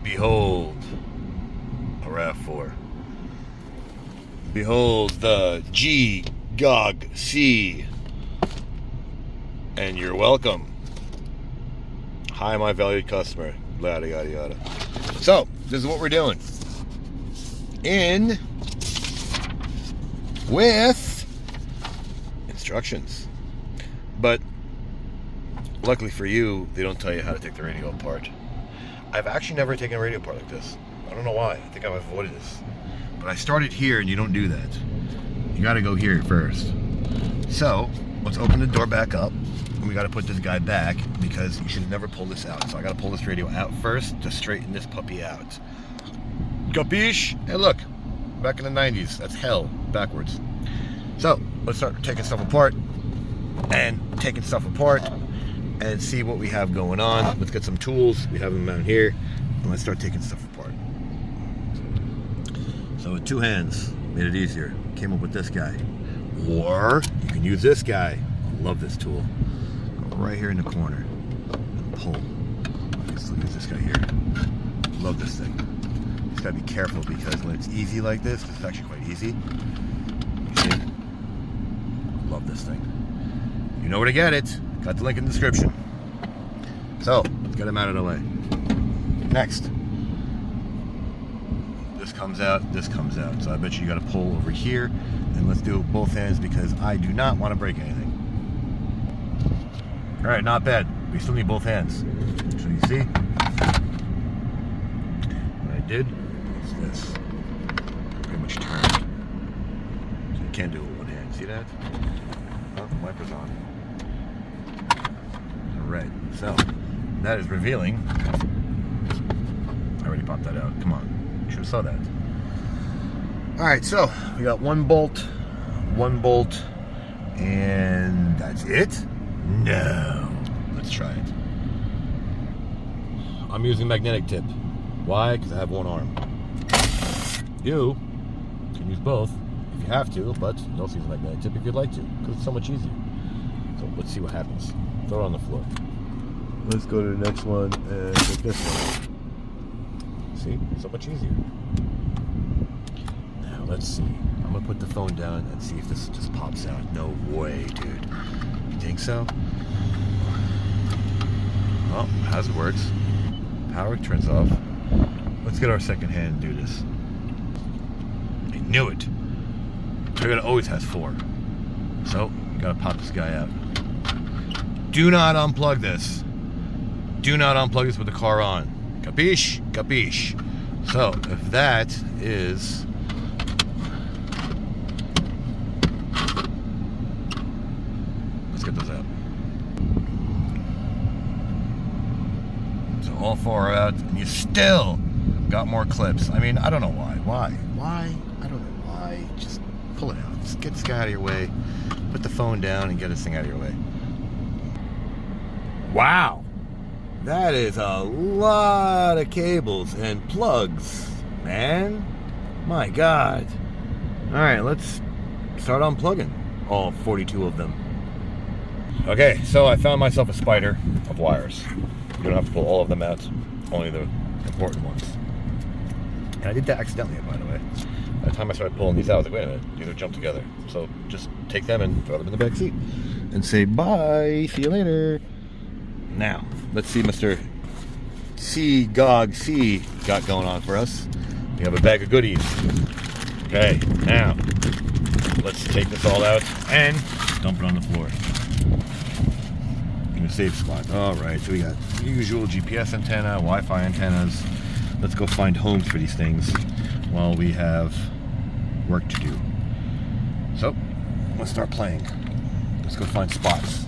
Behold a Rav4. Behold the G-Gog-C. And you're welcome. Hi, my valued customer. Yada, yada, yada. So, this is what we're doing. In with instructions. But luckily for you, they don't tell you how to take the radio apart. I've actually never taken a radio apart like this. I don't know why. I think I've avoided this. But I started here, and you don't do that. You got to go here first. So, let's open the door back up. And we got to put this guy back because you should never pull this out. So I got to pull this radio out first to straighten this puppy out. Capiche? Hey, look. Back in the 90s. That's hell. Backwards. So, let's start taking stuff apart. And see what we have going on. Let's get some tools. We have them out here. And let's start taking stuff apart. So with two hands, made it easier. Came up with this guy. Or you can use this guy. I love this tool. Go right here in the corner. And pull. I can still use this guy here. Love this thing. Just gotta be careful because when it's easy like this it's actually quite easy. You see? Love this thing. You know where to get it. Got the link in the description. So, let's get them out of the way. Next. This comes out, this comes out. So I bet you gotta pull over here. And let's do it with both hands because I do not want to break anything. Alright, not bad. We still need both hands. So you see? What I did is this. Pretty much turned. So you can't do it with one hand. See that? Oh, the wiper's on. Alright, so that is revealing. I already popped that out. Come on. You should have saw that. Alright, so we got one bolt, and that's it? No. Let's try it. I'm using magnetic tip. Why? Because I have one arm. You can use both if you have to, but you also use a magnetic tip if you'd like to, because it's so much easier. So let's see what happens. Throw it on the floor. Let's go to the next one and take this one. See? So much easier. Now, let's see. I'm going to put the phone down and see if this just pops out. No way, dude. You think so? Well, as it works. Power turns off. Let's get our second hand and do this. I knew it. Toyota always has 4. So, you got to pop this guy out. Do not unplug this. Do not unplug this with the car on. Capiche? Capiche. So, if that is... Let's get those out. So all 4 are out, and you still got more clips. I mean, I don't know why. Why? I don't know why. Just pull it out. Just get this guy out of your way. Put the phone down and get this thing out of your way. Wow. That is a lot of cables and plugs, man. My God. Alright, let's start unplugging all 42 of them. Okay, so I found myself a spider of wires. You don't have to pull all of them out, only the important ones. And I did that accidentally, by the way. By the time I started pulling these out, I was like, wait a minute, these are jumped together. So just take them and throw them in the back seat. And say, bye, see you later. Now, let's see Mr. C-Gog-C got going on for us. We have a bag of goodies. Okay, now, let's take this all out and dump it on the floor. In a safe spot. Alright, so we got usual GPS antenna, Wi-Fi antennas. Let's go find homes for these things while we have work to do. So, let's start playing. Let's go find spots.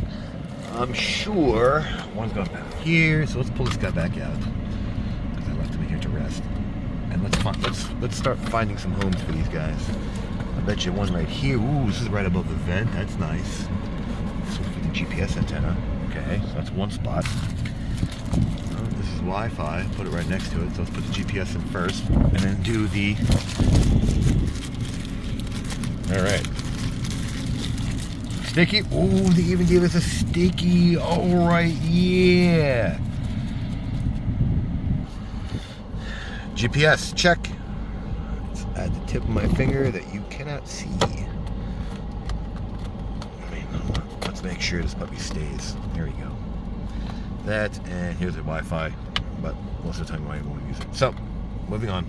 I'm sure one's going back here, so let's pull this guy back out because I left him in here to rest. And let's start finding some homes for these guys. I bet you one right here. Ooh, this is right above the vent. That's nice. This one's for the GPS antenna. Okay, so that's one spot. This is Wi-Fi. Put it right next to it. So let's put the GPS in first, and then do the. All right. Sticky. Oh, they even gave us a sticky. All right, yeah. GPS, check. It's at the tip of my finger that you cannot see. Let's make sure this puppy stays. There we go. That, and here's the Wi-Fi, but most of the time I won't use it. So, moving on.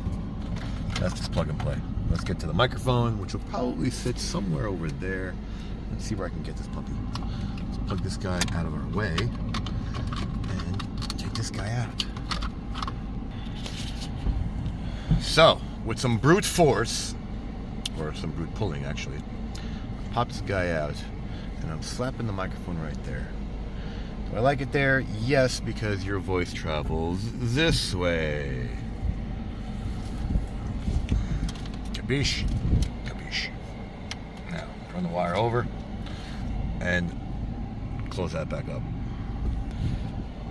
That's just plug and play. Let's get to the microphone, which will probably sit somewhere over there. Let's see where I can get this puppy. Let's plug this guy out of our way and take this guy out. So, with some brute force, or some brute pulling actually, pop this guy out, and I'm slapping the microphone right there. Do I like it there? Yes, because your voice travels this way. Capiche? Capiche. Now, run the wire over and close that back up.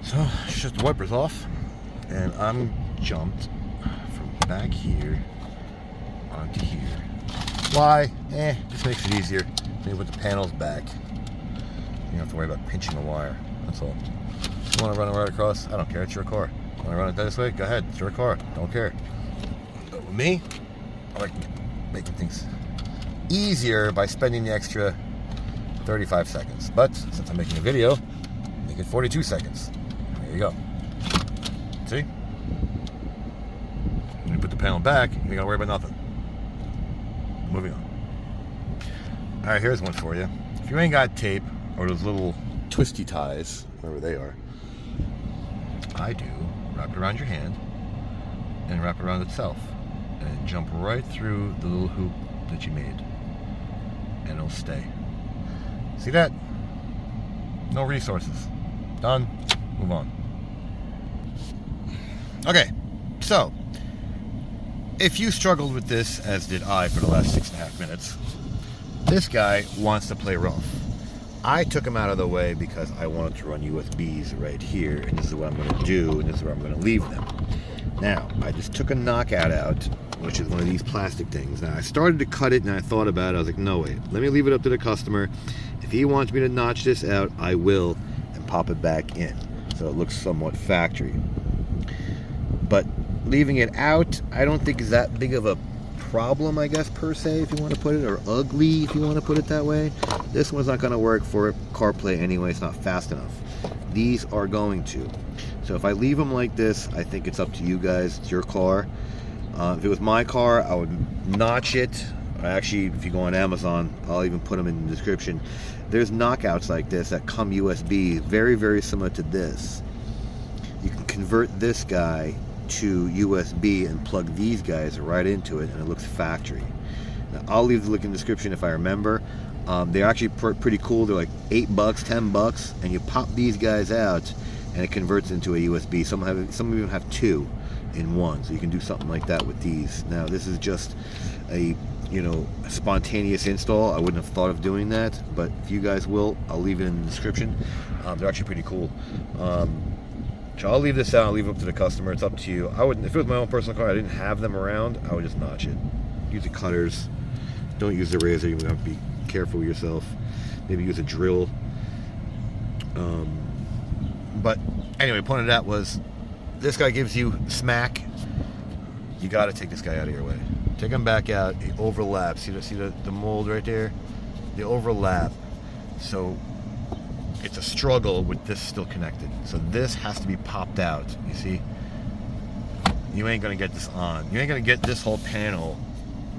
So, shut the wipers off, and I'm jumped from back here onto here. Why? Just makes it easier. Maybe with the panels back. You don't have to worry about pinching the wire. That's all. You want to run it right across? I don't care. It's your car. You want to run it this way? Go ahead. It's your car. Don't care. But with me, I like making things easier by spending the extra 35 seconds. But since I'm making a video, make it 42 seconds. There you go. See? When you put the panel back, you gotta worry about nothing. Moving on. Alright, here's one for you. If you ain't got tape, or those little twisty ties, wherever they are, I do, wrap it around your hand, and wrap it around itself, and jump right through the little hoop that you made, and it'll stay. See that? No resources. Done. Move on. Okay, so, if you struggled with this, as did I for the last 6.5 minutes, this guy wants to play rough. I took him out of the way because I wanted to run USBs right here, and this is what I'm going to do, and this is where I'm going to leave them. Now, I just took a knockout out, which is one of these plastic things. Now, I started to cut it, and I thought about it. I was like, no, wait, let me leave it up to the customer. If he wants me to notch this out, I will, and pop it back in, so it looks somewhat factory. But leaving it out, I don't think is that big of a problem, I guess, per se, if you want to put it, or ugly, if you want to put it that way. This one's not going to work for Carplay anyway. It's not fast enough. These are going to. So if I leave them like this, I think it's up to you guys. It's your car. If it was my car, I would notch it. Actually, if you go on Amazon, I'll even put them in the description. There's knockouts like this that come USB, very, very similar to this. You can convert this guy to USB and plug these guys right into it, and it looks factory. Now, I'll leave the link in the description if I remember. They're actually pretty cool. They're like $8, $10, and you pop these guys out, and it converts into a USB. Some even have two in one, so you can do something like that with these. Now, this is just a spontaneous install. I wouldn't have thought of doing that, but if you guys will, I'll leave it in the description. They're actually pretty cool. So I'll leave this out. I'll leave it up to the customer. It's up to you. I wouldn't, if it was my own personal car, I didn't have them around, I would just notch it. Use the cutters. Don't use the razor. You're gonna have to be careful with yourself. Maybe use a drill. But anyway, point of that was, this guy gives you smack. You got to take this guy out of your way. Take him back out. It overlaps. See the mold right there? They overlap. So it's a struggle with this still connected. So this has to be popped out. You see? You ain't gonna get this on. You ain't gonna get this whole panel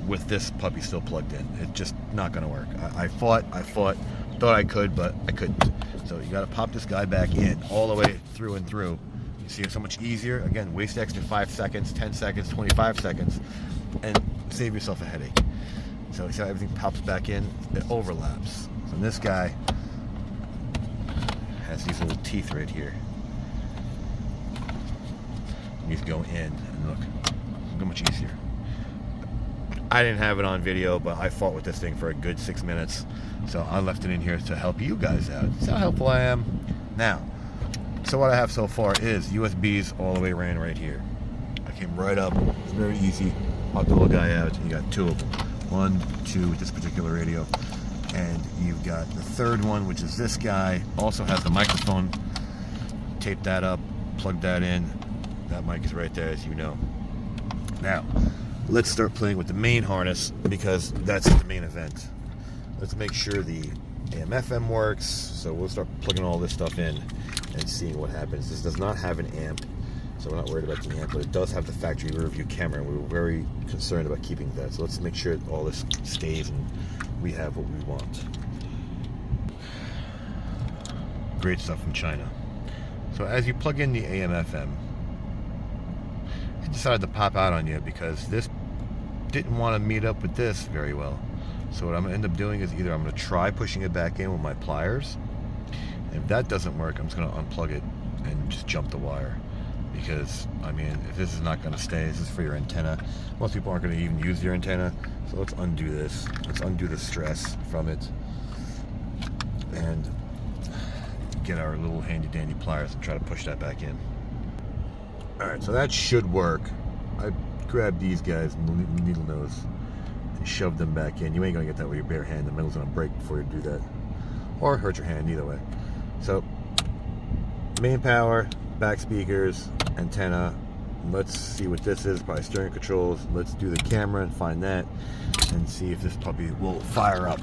with this puppy still plugged in. It's just not gonna work. I thought I could, but I couldn't. So you gotta pop this guy back in all the way through and through. You see, it's so much easier. Again, waste the extra 5 seconds, 10 seconds, 25 seconds, and save yourself a headache. So you see how everything pops back in? It overlaps. So this guy has these little teeth right here. These go in, and look much easier. I didn't have it on video, but I fought with this thing for a good 6 minutes, so I left it in here to help you guys out. See how helpful I am? Now, so what I have so far is USBs all the way around right here. I came right up, it's very easy. Pop the little guy out, and you got 2 of them. 1, 2 with this particular radio. And you've got the third one, which is this guy. Also has the microphone. Tape that up, plug that in. That mic is right there, as you know. Now, let's start playing with the main harness because that's the main event. Let's make sure the AM/FM works. So we'll start plugging all this stuff in and seeing what happens. This does not have an amp, so we're not worried about the amp, but it does have the factory rear view camera, and we were very concerned about keeping that. So let's make sure all this stays and we have what we want. Great stuff from China. So as you plug in the AM/FM, it decided to pop out on you because this didn't want to meet up with this very well. So what I'm going to end up doing is either I'm going to try pushing it back in with my pliers, and if that doesn't work, I'm just going to unplug it and just jump the wire. Because, I mean, if this is not going to stay, this is for your antenna. Most people aren't going to even use your antenna. So let's undo this. Let's undo the stress from it and get our little handy dandy pliers and try to push that back in. Alright, so that should work. I grabbed these guys, needle nose, and shoved them back in. You ain't going to get that with your bare hand. The metal's going to break before you do that. Or hurt your hand, either way. So, main power, back speakers, antenna. Let's see what this is. Probably steering controls. Let's do the camera and find that and see if this puppy will fire up.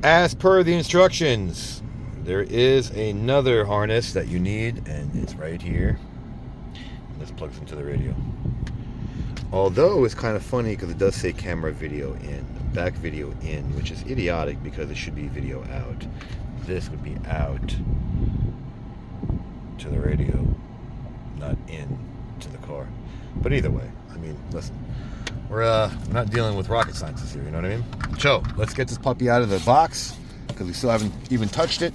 As per the instructions, there is another harness that you need, and it's right here. And this plugs into the radio. Although it's kind of funny because it does say camera video in, back video in, which is idiotic because it should be video out. This would be out to the radio, not in to the car. But either way, I mean, listen, we're not dealing with rocket scientists here, you know what I mean? So let's get this puppy out of the box because we still haven't even touched it.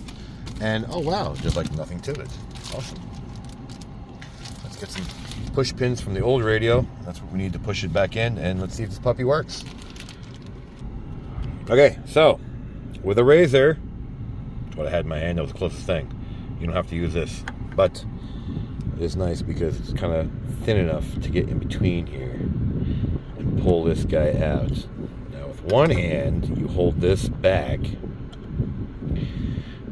And oh wow, just like nothing to it. Awesome. Let's get some push pins from the old radio. That's what we need to push it back in, and let's see if this puppy works. Okay, so with a razor, that's what I had in my hand. That was the closest thing. You don't have to use this, but it is nice because it's kind of thin enough to get in between here and pull this guy out. Now with one hand, you hold this back,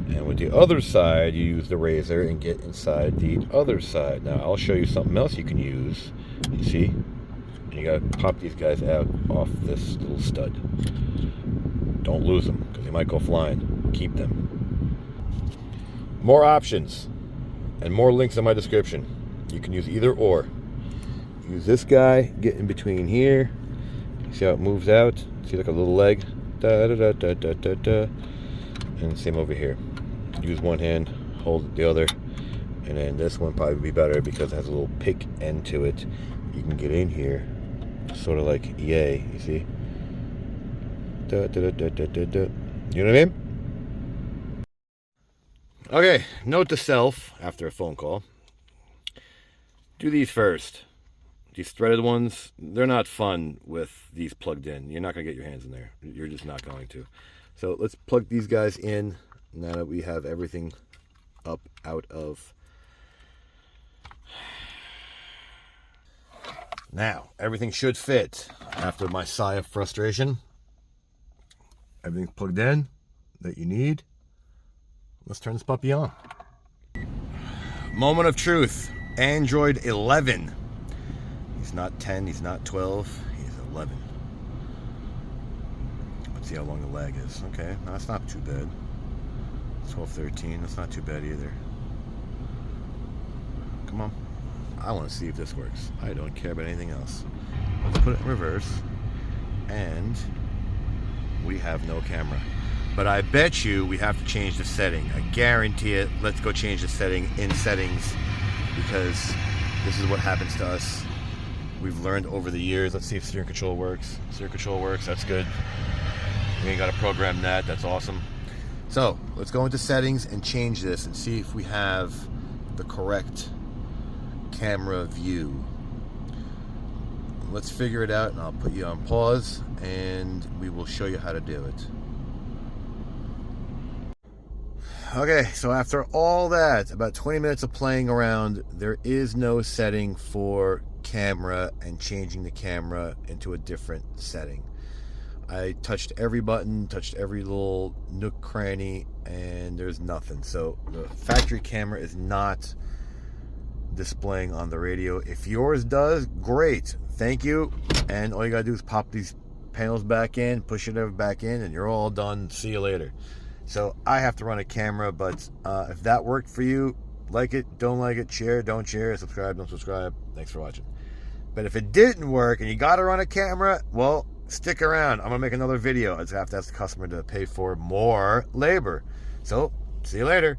and with the other side, you use the razor and get inside the other side. Now I'll show you something else you can use. You see? And you gotta pop these guys out off this little stud. Don't lose them because they might go flying. Keep them. More options and more links in my description. You can use either or. Use this guy, get in between here. See how it moves out? See like a little leg? Da da da da da da da. And same over here. Use one hand, hold the other, and then this one probably would be better because it has a little pick end to it. You can get in here, sort of like EA, you see? Da, da, da, da, da, da. You know what I mean? Okay, note to self after a phone call. Do these first. These threaded ones, they're not fun with these plugged in. You're not going to get your hands in there. You're just not going to. So let's plug these guys in now that we have everything up out of. Now, everything should fit. After my sigh of frustration, everything's plugged in that you need. Let's turn this puppy on. Moment of truth. Android 11. He's not 10, he's not 12, he's 11. Let's see how long the lag is. Okay, no, that's not too bad. 12, 13, that's not too bad either. Come on. I want to see if this works. I don't care about anything else. Let's put it in reverse. And we have no camera. But I bet you we have to change the setting. I guarantee it. Let's go change the setting in settings because this is what happens to us. We've learned over the years. Let's see if steering control works. Steering control works. That's good. We ain't got to program that. That's awesome. So let's go into settings and change this and see if we have the correct camera view. Let's figure it out, and I'll put you on pause and we will show you how to do it. Okay, so after all that, about 20 minutes of playing around, there is no setting for camera and changing the camera into a different setting. I touched every button, touched every little nook cranny, and there's nothing. So the factory camera is not displaying on the radio. If yours does, great. Thank you. And all you gotta do is pop these panels back in, push it back in, and you're all done. See you later. So I have to run a camera, but if that worked for you, like it, don't like it, share, don't share, subscribe, don't subscribe. Thanks for watching. But if it didn't work and you gotta run a camera, well, stick around. I'm gonna make another video. I just have to ask the customer to pay for more labor. So, see you later.